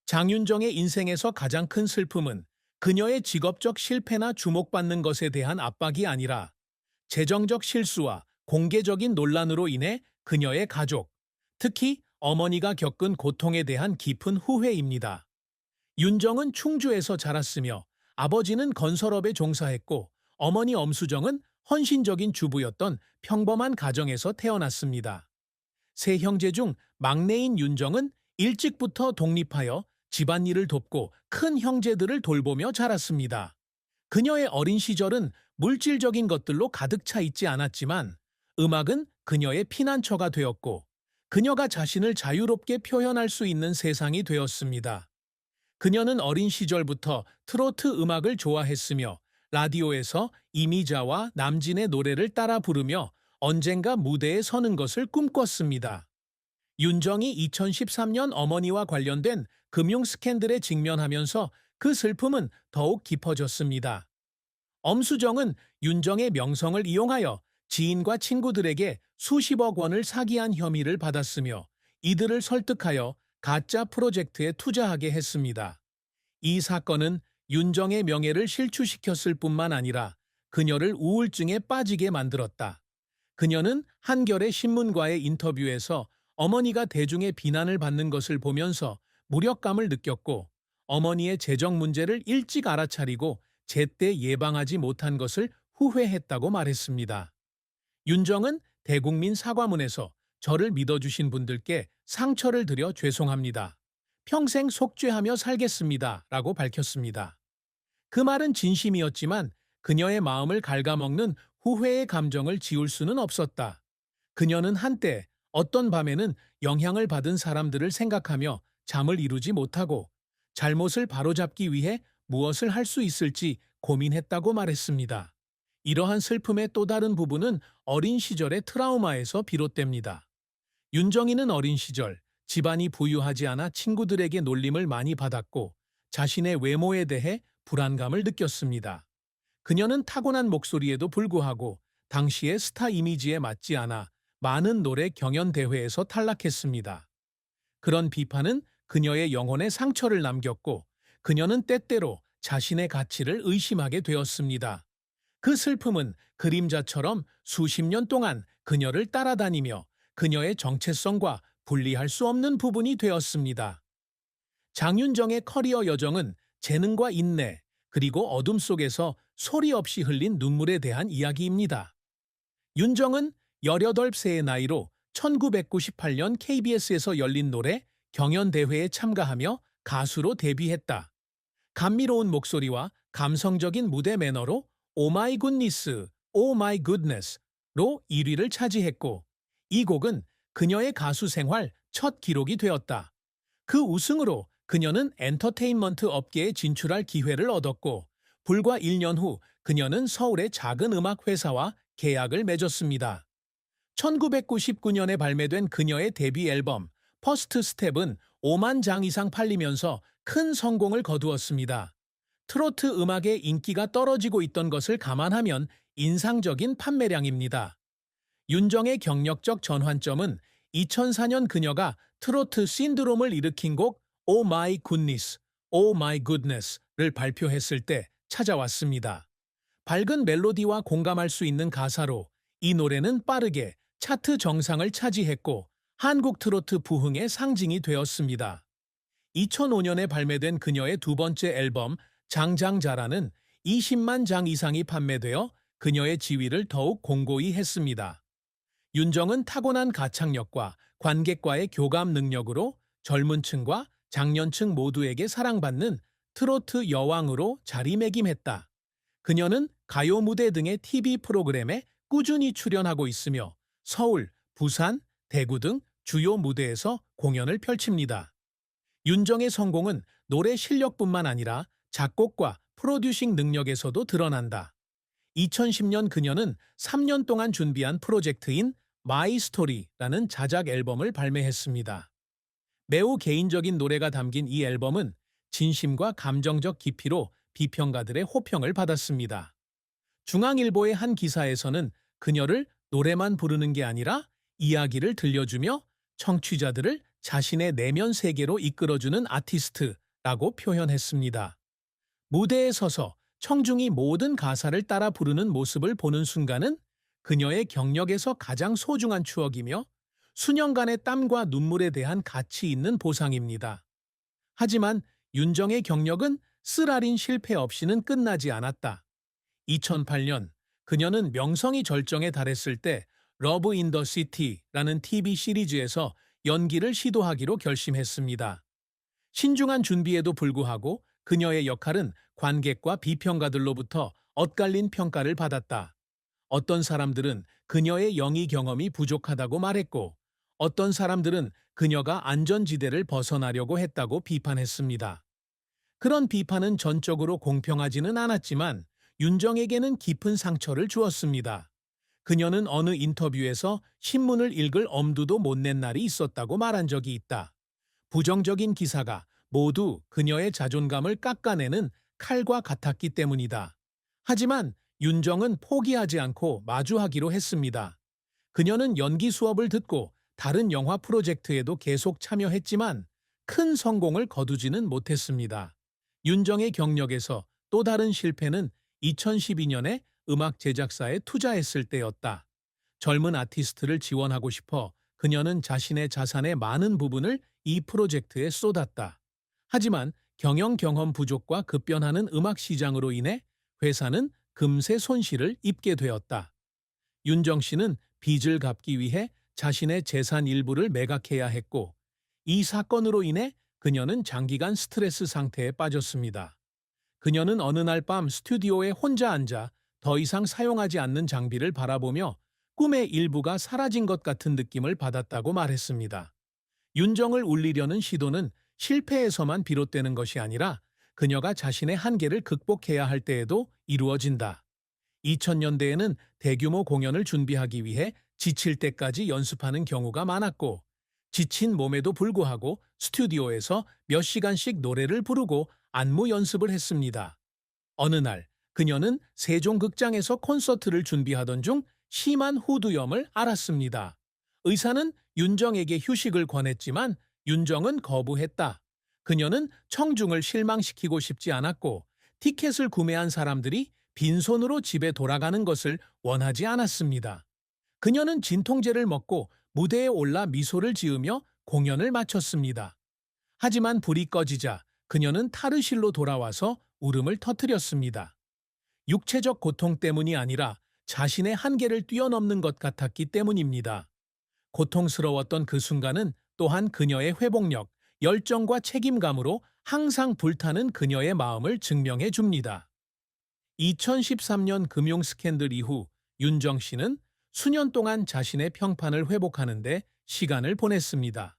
장윤정의 인생에서 가장 큰 슬픔은 그녀의 직업적 실패나 주목받는 것에 대한 압박이 아니라 재정적 실수와 공개적인 논란으로 인해 그녀의 가족, 특히 어머니가 겪은 고통에 대한 깊은 후회입니다. 윤정은 충주에서 자랐으며 아버지는 건설업에 종사했고 어머니 엄수정은 헌신적인 주부였던 평범한 가정에서 태어났습니다. 세 형제 중 막내인 윤정은 일찍부터 독립하여 집안일을 돕고 큰 형제들을 돌보며 자랐습니다. 그녀의 어린 시절은 물질적인 것들로 가득 차 있지 않았지만 음악은 그녀의 피난처가 되었고 그녀가 자신을 자유롭게 표현할 수 있는 세상이 되었습니다. 그녀는 어린 시절부터 트로트 음악을 좋아했으며 라디오에서 이미자와 남진의 노래를 따라 부르며 언젠가 무대에 서는 것을 꿈꿨습니다. 윤정이 2013년 어머니와 관련된 금융 스캔들에 직면하면서 그 슬픔은 더욱 깊어졌습니다. 엄수정은 윤정의 명성을 이용하여 지인과 친구들에게 수십억 원을 사기한 혐의를 받았으며 이들을 설득하여 가짜 프로젝트에 투자하게 했습니다. 이 사건은 윤정의 명예를 실추시켰을 뿐만 아니라 그녀를 우울증에 빠지게 만들었다. 그녀는 한겨레 신문과의 인터뷰에서 어머니가 대중의 비난을 받는 것을 보면서 무력감을 느꼈고 어머니의 재정 문제를 일찍 알아차리고 제때 예방하지 못한 것을 후회했다고 말했습니다. 윤정은 대국민 사과문에서 저를 믿어주신 분들께 상처를 드려 죄송합니다. 평생 속죄하며 살겠습니다. 라고 밝혔습니다. 그 말은 진심이었지만 그녀의 마음을 갉아먹는 후회의 감정을 지울 수는 없었다. 그녀는 한때 어떤 밤에는 영향을 받은 사람들을 생각하며 잠을 이루지 못하고 잘못을 바로잡기 위해 무엇을 할 수 있을지 고민했다고 말했습니다. 이러한 슬픔의 또 다른 부분은 어린 시절의 트라우마에서 비롯됩니다. 윤정이는 어린 시절 집안이 부유하지 않아 친구들에게 놀림을 많이 받았고 자신의 외모에 대해 불안감을 느꼈습니다. 그녀는 타고난 목소리에도 불구하고 당시의 스타 이미지에 맞지 않아 많은 노래 경연 대회에서 탈락했습니다. 그런 비판은 그녀의 영혼에 상처를 남겼고 그녀는 때때로 자신의 가치를 의심하게 되었습니다. 그 슬픔은 그림자처럼 수십 년 동안 그녀를 따라다니며 그녀의 정체성과 분리할 수 없는 부분이 되었습니다. 장윤정의 커리어 여정은 재능과 인내, 그리고 어둠 속에서 소리 없이 흘린 눈물에 대한 이야기입니다. 윤정은 18세의 나이로 1998년 KBS에서 열린 노래 경연대회에 참가하며 가수로 데뷔했다. 감미로운 목소리와 감성적인 무대 매너로 오 마이 굿니스, 오 마이 굿네스로 1위를 차지했고 이 곡은 그녀의 가수 생활 첫 기록이 되었다. 그 우승으로 그녀는 엔터테인먼트 업계에 진출할 기회를 얻었고 불과 1년 후 그녀는 서울의 작은 음악 회사와 계약을 맺었습니다. 1999년에 발매된 그녀의 데뷔 앨범 퍼스트 스텝은 5만 장 이상 팔리면서 큰 성공을 거두었습니다. 트로트 음악의 인기가 떨어지고 있던 것을 감안하면 인상적인 판매량입니다. 윤정의 경력적 전환점은 2004년 그녀가 트로트 신드롬을 일으킨 곡 Oh My Goodness, Oh My Goodness를 발표했을 때 찾아왔습니다. 밝은 멜로디와 공감할 수 있는 가사로 이 노래는 빠르게 차트 정상을 차지했고 한국 트로트 부흥의 상징이 되었습니다. 2005년에 발매된 그녀의 두 번째 앨범 장장자라는 20만 장 이상이 판매되어 그녀의 지위를 더욱 공고히 했습니다. 윤정은 타고난 가창력과 관객과의 교감 능력으로 젊은 층과 장년층 모두에게 사랑받는 트로트 여왕으로 자리매김했다. 그녀는 가요 무대 등의 TV 프로그램에 꾸준히 출연하고 있으며 서울, 부산, 대구 등 주요 무대에서 공연을 펼칩니다. 윤정의 성공은 노래 실력뿐만 아니라 작곡과 프로듀싱 능력에서도 드러난다. 2010년 그녀는 3년 동안 준비한 프로젝트인 마이 스토리라는 자작 앨범을 발매했습니다. 매우 개인적인 노래가 담긴 이 앨범은 진심과 감정적 깊이로 비평가들의 호평을 받았습니다. 중앙일보의 한 기사에서는 그녀를 노래만 부르는 게 아니라 이야기를 들려주며 청취자들을 자신의 내면 세계로 이끌어주는 아티스트라고 표현했습니다. 무대에 서서 청중이 모든 가사를 따라 부르는 모습을 보는 순간은 그녀의 경력에서 가장 소중한 추억이며 수년간의 땀과 눈물에 대한 가치 있는 보상입니다. 하지만 윤정의 경력은 쓰라린 실패 없이는 끝나지 않았다. 2008년 그녀는 명성이 절정에 달했을 때 러브 인 더 시티라는 TV 시리즈에서 연기를 시도하기로 결심했습니다. 신중한 준비에도 불구하고 그녀의 역할은 관객과 비평가들로부터 엇갈린 평가를 받았다. 어떤 사람들은 그녀의 영위 경험이 부족하다고 말했고, 어떤 사람들은 그녀가 안전지대를 벗어나려고 했다고 비판했습니다. 그런 비판은 전적으로 공평하지는 않았지만 윤정에게는 깊은 상처를 주었습니다. 그녀는 어느 인터뷰에서 신문을 읽을 엄두도 못 낸 날이 있었다고 말한 적이 있다. 부정적인 기사가 모두 그녀의 자존감을 깎아내는 칼과 같았기 때문이다. 하지만 윤정은 포기하지 않고 마주하기로 했습니다. 그녀는 연기 수업을 듣고 다른 영화 프로젝트에도 계속 참여했지만 큰 성공을 거두지는 못했습니다. 윤정의 경력에서 또 다른 실패는 2012년에 음악 제작사에 투자했을 때였다. 젊은 아티스트를 지원하고 싶어 그녀는 자신의 자산의 많은 부분을 이 프로젝트에 쏟았다. 하지만 경영 경험 부족과 급변하는 음악 시장으로 인해 회사는 금세 손실을 입게 되었다. 윤정 씨는 빚을 갚기 위해 자신의 재산 일부를 매각해야 했고, 이 사건으로 인해 그녀는 장기간 스트레스 상태에 빠졌습니다. 그녀는 어느 날 밤 스튜디오에 혼자 앉아 더 이상 사용하지 않는 장비를 바라보며 꿈의 일부가 사라진 것 같은 느낌을 받았다고 말했습니다. 윤정을 울리려는 시도는 실패에서만 비롯되는 것이 아니라 그녀가 자신의 한계를 극복해야 할 때에도 이루어진다. 2000년대에는 대규모 공연을 준비하기 위해 지칠 때까지 연습하는 경우가 많았고, 지친 몸에도 불구하고 스튜디오에서 몇 시간씩 노래를 부르고 안무 연습을 했습니다. 어느 날 그녀는 세종극장에서 콘서트를 준비하던 중 심한 후두염을 앓았습니다. 의사는 윤정에게 휴식을 권했지만 윤정은 거부했다. 그녀는 청중을 실망시키고 싶지 않았고, 티켓을 구매한 사람들이 빈손으로 집에 돌아가는 것을 원하지 않았습니다. 그녀는 진통제를 먹고 무대에 올라 미소를 지으며 공연을 마쳤습니다. 하지만 불이 꺼지자 그녀는 탈의실로 돌아와서 울음을 터뜨렸습니다. 육체적 고통 때문이 아니라 자신의 한계를 뛰어넘는 것 같았기 때문입니다. 고통스러웠던 그 순간은 또한 그녀의 회복력, 열정과 책임감으로 항상 불타는 그녀의 마음을 증명해 줍니다. 2013년 금융 스캔들 이후 윤정 씨는 수년 동안 자신의 평판을 회복하는데 시간을 보냈습니다.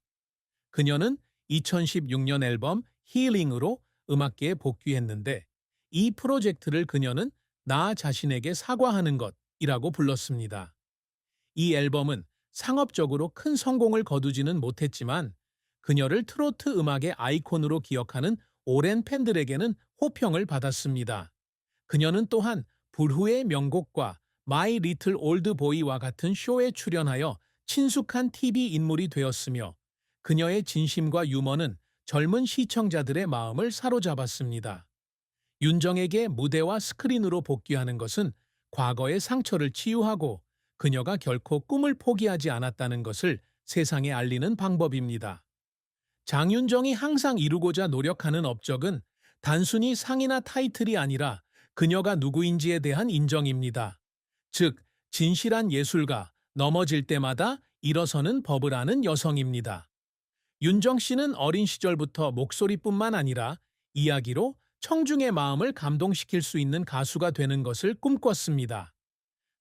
그녀는 2016년 앨범 힐링으로 음악계에 복귀했는데, 이 프로젝트를 그녀는 나 자신에게 사과하는 것이라고 불렀습니다. 이 앨범은 상업적으로 큰 성공을 거두지는 못했지만 그녀를 트로트 음악의 아이콘으로 기억하는 오랜 팬들에게는 호평을 받았습니다. 그녀는 또한 불후의 명곡과 마이 리틀 올드 보이와 같은 쇼에 출연하여 친숙한 TV 인물이 되었으며, 그녀의 진심과 유머는 젊은 시청자들의 마음을 사로잡았습니다. 윤정에게 무대와 스크린으로 복귀하는 것은 과거의 상처를 치유하고 그녀가 결코 꿈을 포기하지 않았다는 것을 세상에 알리는 방법입니다. 장윤정이 항상 이루고자 노력하는 업적은 단순히 상이나 타이틀이 아니라 그녀가 누구인지에 대한 인정입니다. 즉, 진실한 예술가, 넘어질 때마다 일어서는 법을 아는 여성입니다. 윤정 씨는 어린 시절부터 목소리뿐만 아니라 이야기로 청중의 마음을 감동시킬 수 있는 가수가 되는 것을 꿈꿨습니다.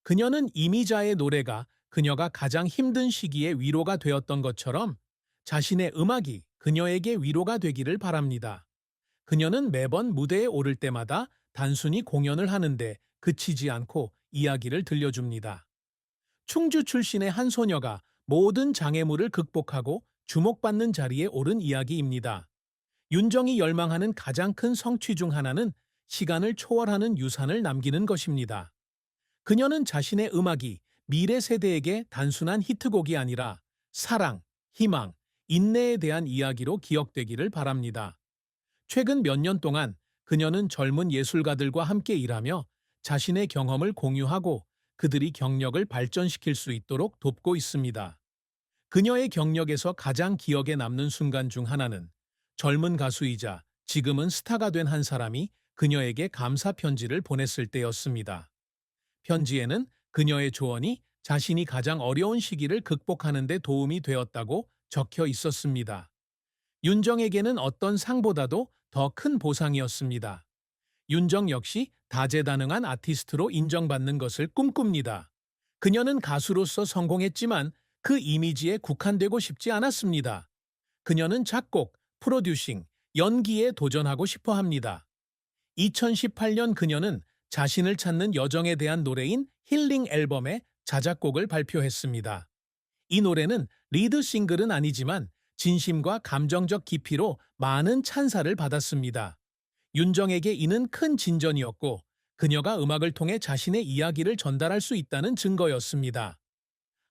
그녀는 이미자의 노래가 그녀가 가장 힘든 시기에 위로가 되었던 것처럼 자신의 음악이 그녀에게 위로가 되기를 바랍니다. 그녀는 매번 무대에 오를 때마다 단순히 공연을 하는데 그치지 않고 이야기를 들려줍니다. 충주 출신의 한 소녀가 모든 장애물을 극복하고 주목받는 자리에 오른 이야기입니다. 윤정이 열망하는 가장 큰 성취 중 하나는 시간을 초월하는 유산을 남기는 것입니다. 그녀는 자신의 음악이 미래 세대에게 단순한 히트곡이 아니라 사랑, 희망, 인내에 대한 이야기로 기억되기를 바랍니다. 최근 몇 년 동안 그녀는 젊은 예술가들과 함께 일하며 자신의 경험을 공유하고 그들이 경력을 발전시킬 수 있도록 돕고 있습니다. 그녀의 경력에서 가장 기억에 남는 순간 중 하나는 젊은 가수이자 지금은 스타가 된 한 사람이 그녀에게 감사 편지를 보냈을 때였습니다. 편지에는 그녀의 조언이 자신이 가장 어려운 시기를 극복하는 데 도움이 되었다고 적혀 있었습니다. 윤정에게는 어떤 상보다도 더 큰 보상이었습니다. 윤정 역시 다재다능한 아티스트로 인정받는 것을 꿈꿉니다. 그녀는 가수로서 성공했지만 그 이미지에 국한되고 싶지 않았습니다. 그녀는 작곡, 프로듀싱, 연기에 도전하고 싶어 합니다. 2018년 그녀는 자신을 찾는 여정에 대한 노래인 힐링 앨범의 자작곡을 발표했습니다. 이 노래는 리드 싱글은 아니지만 진심과 감정적 깊이로 많은 찬사를 받았습니다. 윤정에게 이는 큰 진전이었고 그녀가 음악을 통해 자신의 이야기를 전달할 수 있다는 증거였습니다.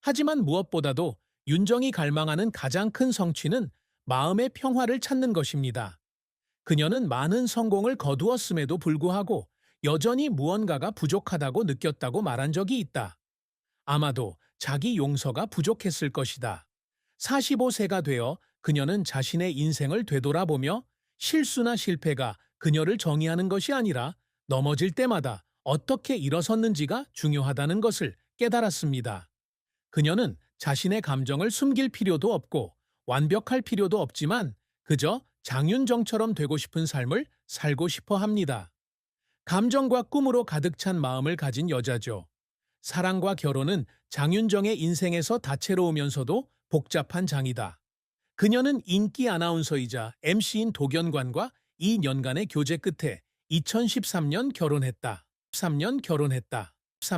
하지만 무엇보다도 윤정이 갈망하는 가장 큰 성취는 마음의 평화를 찾는 것입니다. 그녀는 많은 성공을 거두었음에도 불구하고 여전히 무언가가 부족하다고 느꼈다고 말한 적이 있다. 아마도 자기 용서가 부족했을 것이다. 45세가 되어 그녀는 자신의 인생을 되돌아보며 실수나 실패가 그녀를 정의하는 것이 아니라 넘어질 때마다 어떻게 일어섰는지가 중요하다는 것을 깨달았습니다. 그녀는 자신의 감정을 숨길 필요도 없고 완벽할 필요도 없지만 그저 장윤정처럼 되고 싶은 삶을 살고 싶어 합니다. 감정과 꿈으로 가득 찬 마음을 가진 여자죠. 사랑과 결혼은 장윤정의 인생에서 다채로우면서도 복잡한 장이다. 그녀는 인기 아나운서이자 MC인 도견관과 2년간의 교제 끝에 2013년 결혼했다.